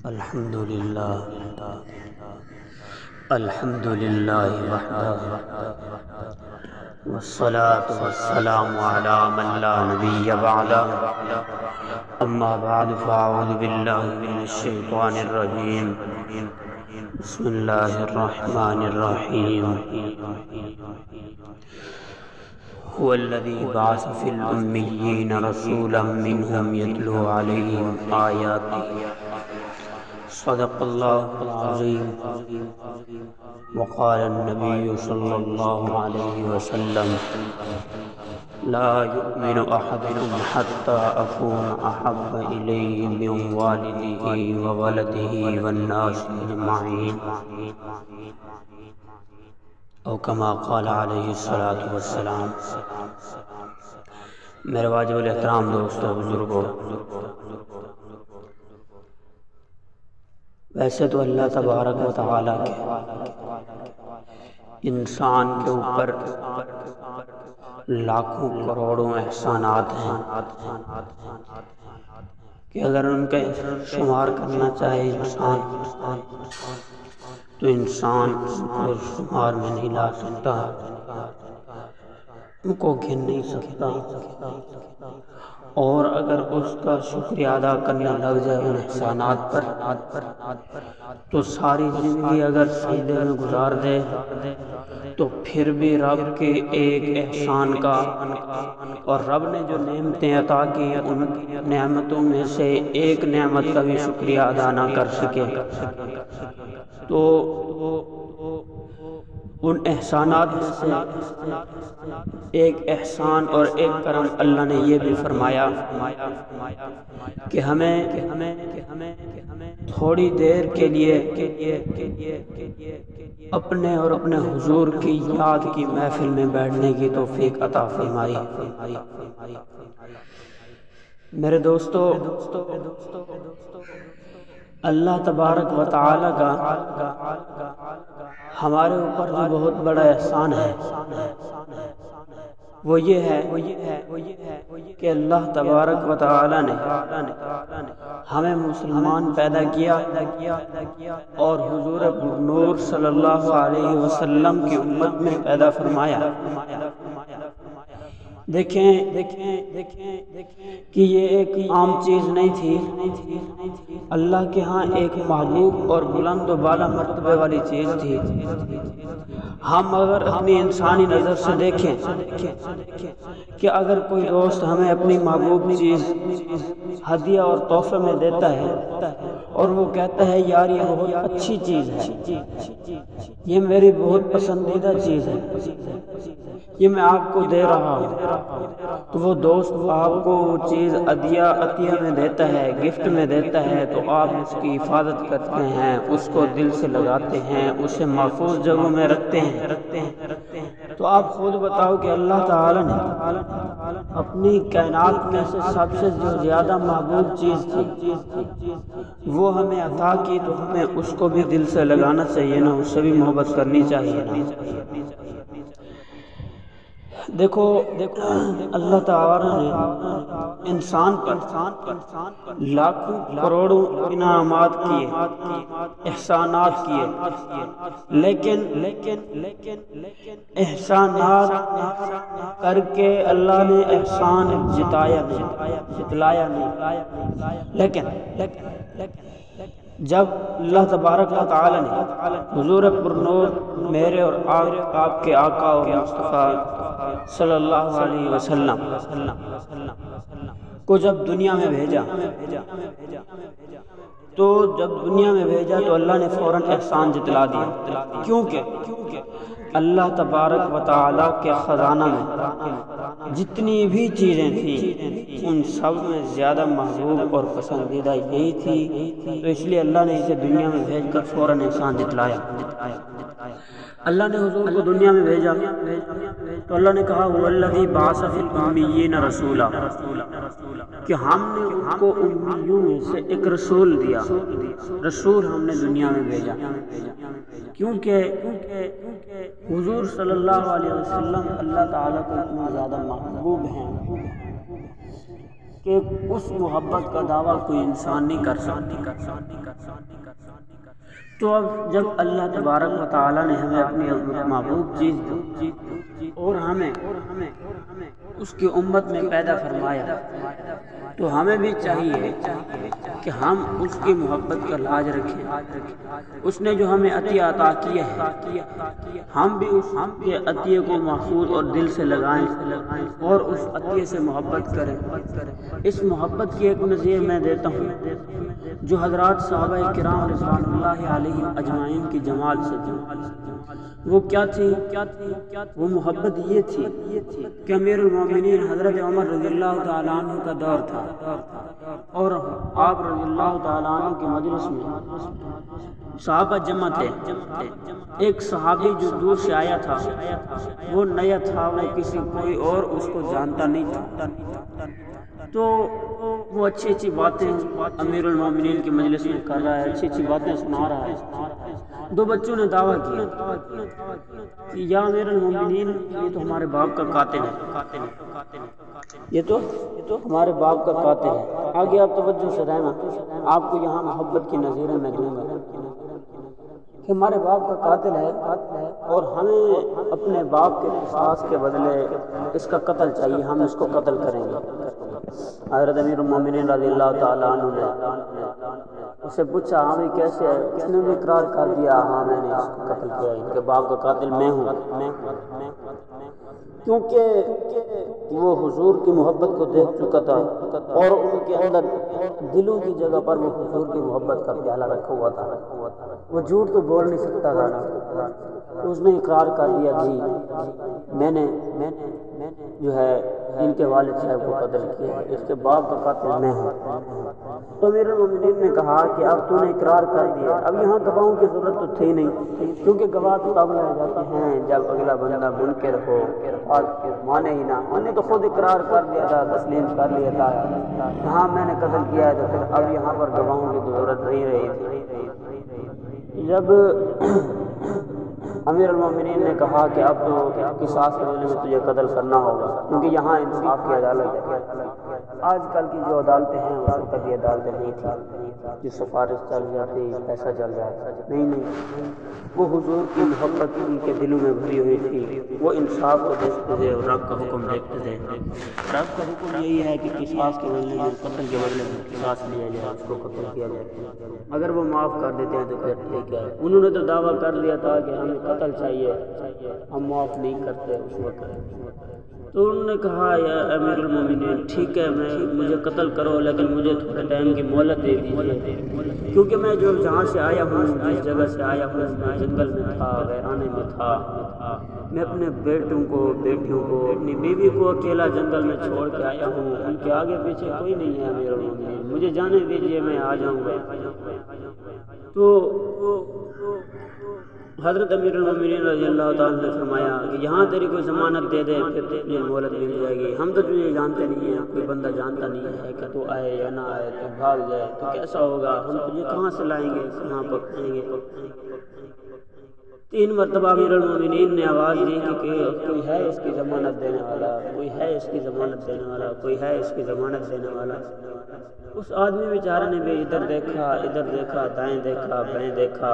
الحمد لله وحده والصلاة والسلام على من لا نبي بعده أما بعد فأعوذ بالله من الشيطان الرجيم بسم الله الرحمن الرحيم هو الذي بعث في الأميين رسولا منهم يتلو عليهم آياته صدق الله العظيم وقال النبي صلى الله عليه وسلم لا يؤمن أحدكم حتى أكون أحب إليه من والده وولده والناس أجمعين او كما قال علیہ الصلاۃ والسلام۔ میرے واجب الاحترام دوستو بزرگوں، ویسے تو اللہ تبارک و تعالی کے انسان کے اوپر لاکھوں کروڑوں احسانات ہیں کہ اگر ان کا شمار کرنا چاہے انسان تو انسان کو شمار میں نہیں لا سکتا، ان کو گن نہیں سکتا، اور اگر اس کا شکریہ ادا کرنے لگ جائے ان احسانات پر تو ساری زندگی اگر سجدے میں گزار دے تو پھر بھی رب کے ایک احسان کا، اور رب نے جو نعمتیں عطا کی ان نعمتوں میں سے ایک نعمت کا بھی شکریہ ادا نہ کر سکے تو ان احسانات میں سے ایک احسان اور ایک کرم اللہ نے یہ بھی فرمایا کہ ہمیں تھوڑی دیر کے لیے اپنے اور اپنے حضور کی یاد کی محفل میں بیٹھنے کی توفیق عطا فرمائی۔ میرے دوستو، اللہ تبارک و تعالی کا ہمارے اوپر جو بہت بڑا احسان ہے وہ یہ ہے کہ اللہ تبارک و تعالی نے ہمیں مسلمان پیدا کیا اور حضور نور صلی اللہ علیہ وسلم کی امت میں پیدا فرمایا۔ دیکھیں کہ یہ ایک عام چیز نہیں تھی، اللہ کے ہاں ایک محبوب اور بلند و بالا مرتبے والی چیز تھی۔ ہم اگر اپنی انسانی نظر سے دیکھیں کہ اگر کوئی دوست ہمیں اپنی محبوب چیز ہدیہ اور تحفے میں دیتا ہے اور وہ کہتا ہے یار یہ بہت اچھی چیز ہے، یہ میری بہت پسندیدہ چیز ہے، یہ میں آپ کو دے رہا ہوں، تو وہ دوست آپ کو وہ چیز عطیہ میں دیتا ہے، گفٹ میں دیتا ہے، تو آپ اس کی حفاظت کرتے ہیں، اس کو دل سے لگاتے ہیں، اسے محفوظ جگہوں میں رکھتے ہیں۔ تو آپ خود بتاؤ کہ اللہ تعالی نے اپنی کائنات میں سے سب سے جو زیادہ محبوب چیز تھی وہ ہمیں عطا کی، تو ہمیں اس کو بھی دل سے لگانا چاہیے نا، اس سے بھی محبت کرنی چاہیے نا۔ دیکھو اللہ تعالی نے انسان پر لاکھوں کروڑوں انعامات کیے، احسانات کیے، لیکن احسانات کر کے اللہ نے احسان جتلایا نہیں، لیکن جب اللہ تبارک و تعالی نے حضور پرنور میرے اور آپ کے آقا اور مصطفیٰ صلی اللہ علیہ وسلم کو جب دنیا میں بھیجا تو اللہ نے فوراً احسان جتلا دیا، کیونکہ اللہ تبارک و تعالی کے خزانہ میں جتنی بھی چیزیں تھیں ان سب میں زیادہ محبوب اور پسندیدہ یہی تھی، تو اس لیے اللہ نے اسے دنیا میں بھیج کر فوراً احسان جتلایا۔ اللہ نے حضور کو دنیا میں بھیجا تو اللہ نے کہا وَالَّذِي بَعَثَ فِي الْأُمِّيِّينَ رَسُولًا، کہ ہم نے ان کو امیوں میں سے ایک رسول دیا، رسول ہم نے دنیا میں بھیجا، کیونکہ حضور صلی اللہ علیہ وسلم اللہ تعالیٰ کو اتنا زیادہ محبوب ہیں کہ اس محبت کا دعویٰ کوئی انسان نہیں کر سکتا۔ تو اب جب اللہ تبارک و تعالیٰ نے ہمیں اپنی محبوب چیز دی اور ہمیں اس کی امت میں پیدا فرمایا، تو ہمیں بھی چاہیے کہ ہم اس کی محبت کا لاج رکھیں۔ اس نے جو ہمیں عطیہ عطا کیا ہے، ہم بھی اس کے عطیے کو محفوظ اور دل سے لگائیں اور اس عطیے سے محبت کریں۔ اس محبت کی ایک نظیر میں دیتا ہوں جو حضرات صحابہ کرام رضوان اللہ علیہ اجمعین کی جمال سے وہ کیا تھی؟ وہ محبت یہ تھی کہ امیر المومنین حضرت عمر رضی اللہ تعالیٰ عنہ کا دور تھا اور آپ رضی اللہ تعالیٰ عنہ کے مجلس میں صحابہ جمع تھے۔ ایک صحابی جو دور سے آیا تھا، وہ نیا تھا، وہ کسی کوئی اور اس کو جانتا نہیں تھا، تو وہ اچھی اچھی باتیں امیر المومنین کے مجلس میں کر رہا ہے، اچھی اچھی باتیں سنا رہا ہے۔ دو بچوں نے دعویٰ کیا کہ یا امیر المومنین، یہ تو ہمارے باپ کا قاتل ہے، یہ تو ہمارے باپ کا قاتل ہے۔ آگے آپ توجہ سے رہنا، آپ کو یہاں محبت کی نظیریں میں دوں گا کہ ہمارے باپ کا قاتل ہے اور ہمیں اپنے باپ کے قصاص کے بدلے اس کا قتل چاہیے، ہم اس کو قتل کریں گے۔ حضرت امیر المومنین رضی اللہ تعالیٰ عنہ نے اسے پوچھا، ہاں بھی کیسے ہے؟ اس نے بھی اقرار کر دیا، ہاں میں نے اس کو قتل کیا، ان کے باپ کا قاتل میں ہوں، کیونکہ وہ حضور کی محبت کو دیکھ چکا تھا اور ان کے اندر دلوں کی جگہ پر وہ حضور کی محبت کا پیالہ رکھا ہوا تھا۔ وہ جھوٹ تو بول نہیں سکتا تھا، تو اس نے اقرار کر دیا، جی میں نے جو ہے ان کے والد صاحب کو قتل کیا، اس کے باپ کا قاتل میں ہوں۔ تو امیر المومنین نے کہا کہ اب تو نے اقرار کر دیا، اب یہاں گواہوں کی ضرورت تو تھی نہیں، کیونکہ گواہ تو تب لائے جاتے ہیں جب اگلا بندہ منکر ہو اور مانے ہی نہ، انہوں نے تو خود اقرار کر دیا تھا، تسلیم کر لیا تھا کہ ہاں میں نے قتل کیا ہے، تو پھر اب یہاں پر گواہوں کی ضرورت نہیں رہی تھی۔ جب امیر المومنین نے کہا کہ اب تو قصاص کے بدلے میں تجھے قتل کرنا ہوگا، کیونکہ یہاں انصاف کی عدالت ہے۔ آج کل کی جو عدالتیں ہیں اس وقت یہ عدالتیں نہیں تھیں کہ سفارش چل جاتی، پیسہ چل جاتا، نہیں، وہ حضور کی محبت ان کے دلوں میں بھری ہوئی تھی، وہ انصاف کو دیکھتے تھے اور رب کا حکم دیکھتے تھے۔ رب کا حکم یہی ہے کہ قصاص کے بدلے میں قتل کے بدلے میں قصاص لیا جائے، اس کو قتل کیا جائے، اگر وہ معاف کر دیتے ہیں تو پھر ٹھیک ہے۔ انہوں نے تو دعویٰ کر دیا تھا کہ ہمیں قتل چاہیے، ہم معاف نہیں کرتے اس وقت۔ تو انہوں نے کہا یا امیر المومنین ٹھیک ہے، مجھے قتل کرو لیکن مجھے تھوڑے ٹائم کی مہلت دے دیجیے، کیونکہ میں جو جہاں سے آیا ہوں، جس جگہ سے آیا ہوں، میں جنگل میں تھا، ویرانے میں تھا، میں اپنے بیٹوں کو، بیٹیوں کو، اپنی بیوی کو اکیلا جنگل میں چھوڑ کے آیا ہوں، ان کے آگے پیچھے کوئی نہیں ہے امیر المومنین، مجھے جانے دیجیے، میں آ جاؤں گا۔ تو حضرت امیر المومنین رضی اللہ تعالیٰ نے فرمایا کہ یہاں تیری کوئی ضمانت دے دے، پھر تجھے مہلت مل جائے گی، ہم تو تجھے جانتے نہیں ہیں، کوئی بندہ جانتا نہیں ہے کہ تو آئے یا نہ آئے، تو بھاگ جائے تو کیسا ہوگا، ہم تجھے کہاں سے لائیں گے، کہاں پکڑیں گے۔ 3 مرتبہ امیر المومنین نے آواز دی کہ کوئی ہے اس کی ضمانت دینے والا، کوئی ہے اس کی ضمانت دینے والا، کوئی ہے اس کی ضمانت دینے والا۔ اس آدمی بیچارے نے بھی ادھر دیکھا، دائیں دیکھا، بائیں دیکھا،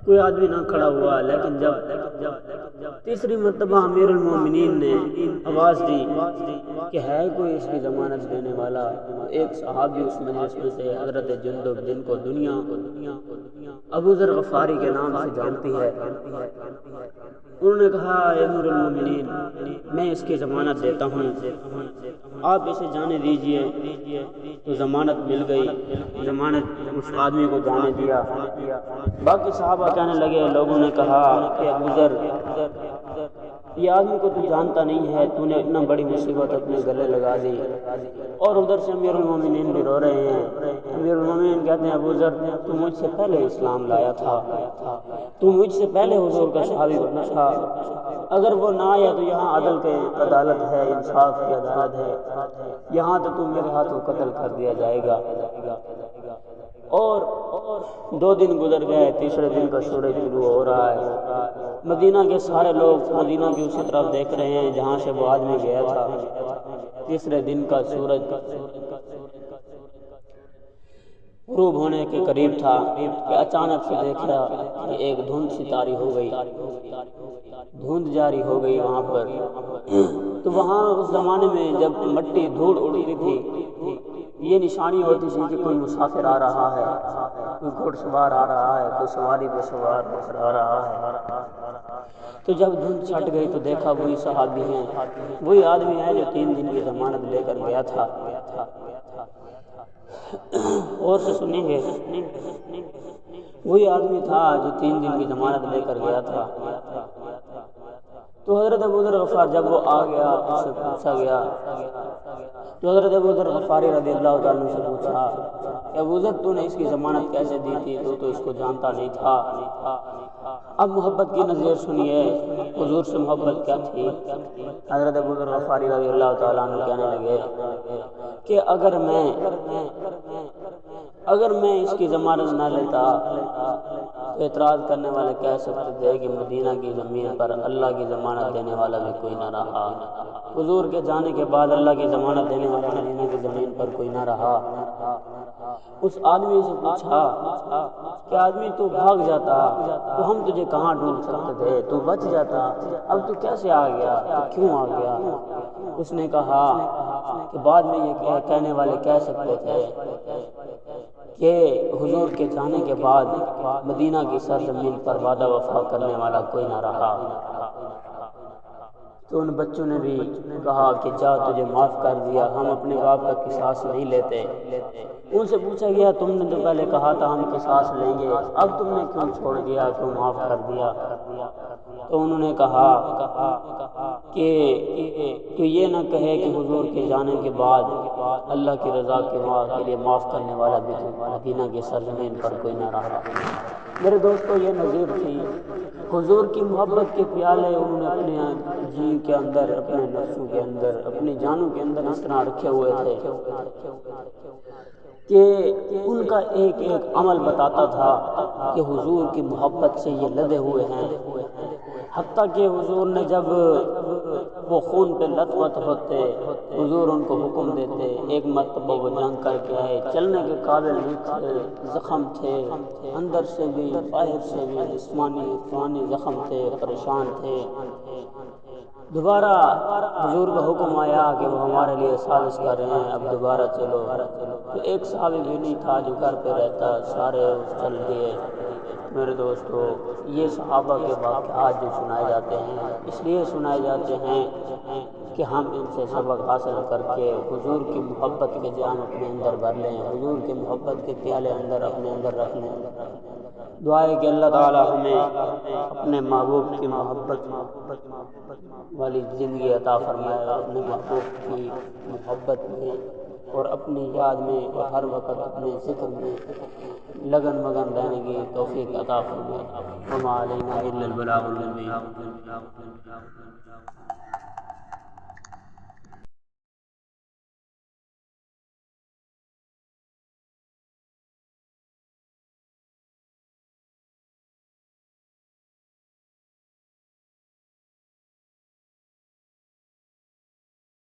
کوئی آدمی نہ کھڑا ہوا، لیکن جب تیسری مرتبہ امیر المومنین نے آواز دی کہ ہے کوئی اس کی ضمانت دینے والا، ایک صحابی اس مجلس میں سے حضرت جندب، جن کو دنیا ابو ذر غفاری کے نام سے جانتی ہے، انہوں نے کہا امیر المومنین میں اس کی ضمانت دیتا ہوں، آپ اسے جانے دیجئے۔ تو ضمانت مل گئی، ضمانت اس آدمی کو جانے دیا۔ باقی صحابہ کہنے لگے، لوگوں نے کہا کہ ابو ذر یہ آدمی کو تو جانتا نہیں ہے، تو نے اتنا بڑی مصیبت اپنے گلے لگا دی۔ اور ادھر سے امیر المومنین بھی رو رہے ہیں۔ امیر المومنین کہتے ہیں ابو ذر تو مجھ سے پہلے اسلام لایا تھا، تو مجھ سے پہلے حضور کا صحابی بنا تھا، اگر وہ نہ آیا تو یہاں عدل کے عدالت ہے، انصاف کی عدالت ہے، یہاں تو میرے ہاتھوں قتل کر دیا جائے گا۔ اور 2 دن گزر گئے، تیسرے دن کا سورج طلوع ہو رہا ہے۔ مدینہ کے سارے لوگ مدینہ کی اسی طرف دیکھ رہے ہیں جہاں سے وہ آدمی گیا تھا۔ تیسرے دن کا سورج غروب ہونے کے قریب تھا کہ اچانک سے دیکھا کہ ایک دھند سی طاری ہو گئی، دھند جاری ہو گئی وہاں پر۔ تو وہاں اس زمانے میں جب مٹی دھوڑ اڑتی تھی، یہ نشانی ہوتی تھی کہ کوئی مسافر آ رہا ہے، کوئی گھوڑ سوار آ رہا ہے، کوئی سواری پہ سوار آ رہا ہے۔ تو جب دھند چھٹ گئی تو دیکھا وہی صحابی ہیں، وہی آدمی ہے جو 3 دن کی ضمانت لے کر گیا تھا۔ اور سے سنیں گے، وہی آدمی تھا جو 3 دن کی ضمانت لے کر گیا تھا۔ تو حضرت ابو ذر غفار جب وہ آ گیا، اس سے پوچھا گیا، تو حضرت ابو ذر غفاری رضی اللہ تعالیٰ عنہ سے پوچھا کہ ابو ذر تو نے اس کی ضمانت کیسے دی تھی، تو اس کو جانتا نہیں تھا۔ اب محبت کی نظیر سنیے، حضور سے محبت کیا تھی۔ حضرت ابو ذر غفاری رضی اللہ تعالیٰ عنہ کہنے لگے کہ اگر میں اس کی ضمانت نہ لیتا تو اعتراض کرنے والے کہہ سکتے تھے کہ مدینہ کی زمین پر اللہ کی ضمانت دینے والا بھی کوئی نہ رہا، حضور کے جانے کے بعد اللہ کی ضمانت دینے والا مدینہ کی زمین پر کوئی نہ رہا۔ اس آدمی سے پوچھا کہ آدمی تو بھاگ جاتا تو ہم تجھے کہاں ڈھونڈ سکتے تھے، تو بچ جاتا، اب تو کیسے آ گیا، تو کیوں آ گیا؟ اس نے کہا کہ بعد میں یہ کہنے والے کہہ سکتے تھے کہ حضور کے جانے کے بعد مدینہ کی سرزمین پر وعدہ وفا کرنے والا کوئی نہ رہا۔ تو ان بچوں نے بھی کہا کہ جا تجھے معاف کر دیا، ہم اپنے باپ کا قصاص نہیں لیتے۔ ان سے پوچھا گیا تم نے تو پہلے کہا تھا ہم قصاص لیں گے، اب تم نے کیوں چھوڑ دیا، کیوں معاف کر دیا؟ تو انہوں نے کہا کہ یہ نہ کہے کہ حضور کے جانے کے بعد اللہ کی رضا کے لیے معاف کرنے والا بھی مدینہ کی سرزمین پر کوئی نہ رہا۔ میرے دوستو، یہ نظیر تھی حضور کی محبت کے پیالے انہوں نے اپنے جی کے اندر، اپنے نفسوں کے اندر، اپنی جانوں کے اندر اس طرح رکھے ہوئے تھے کہ ان کا ایک ایک عمل بتاتا تھا کہ حضور کی محبت سے یہ لدے ہوئے ہیں۔ حتیٰ کہ حضور نے جب وہ خون پہ لت پت ہوتے، حضور ان کو حکم دیتے، ایک مرتبہ وہ جنگ کر کے آئے، چلنے کے قابل نہیں تھے، زخم تھے، اندر سے بھی باہر سے بھی جسمانی زخم تھے، پریشان تھے۔ دوبارہ حضور کا حکم آیا کہ وہ ہمارے لیے سازش کر رہے ہیں، اب دوبارہ چلو۔ تو ایک صحابی بھی نہیں تھا جو گھر پہ رہتا، سارے چل دیے۔ میرے دوستو، یہ صحابہ کے واقعات جو سنائے جاتے ہیں اس لیے سنائے جاتے ہیں کہ ہم ان سے سبق حاصل کر کے حضور کی محبت کے جام اپنے اندر بھر لیں، حضور کی محبت کے پیالے اپنے اندر رکھ لیں۔ دعا ہے کہ اللہ تعالی ہمیں اپنے محبوب کی محبت والی زندگی عطا فرمائے، اپنے محبوب کی محبت میں اور اپنی یاد میں اور ہر وقت اپنے ذکر میں لگن مگن رہنے کی توفیق عطا فرمائے۔ وما علینا الا البلاغ المبین۔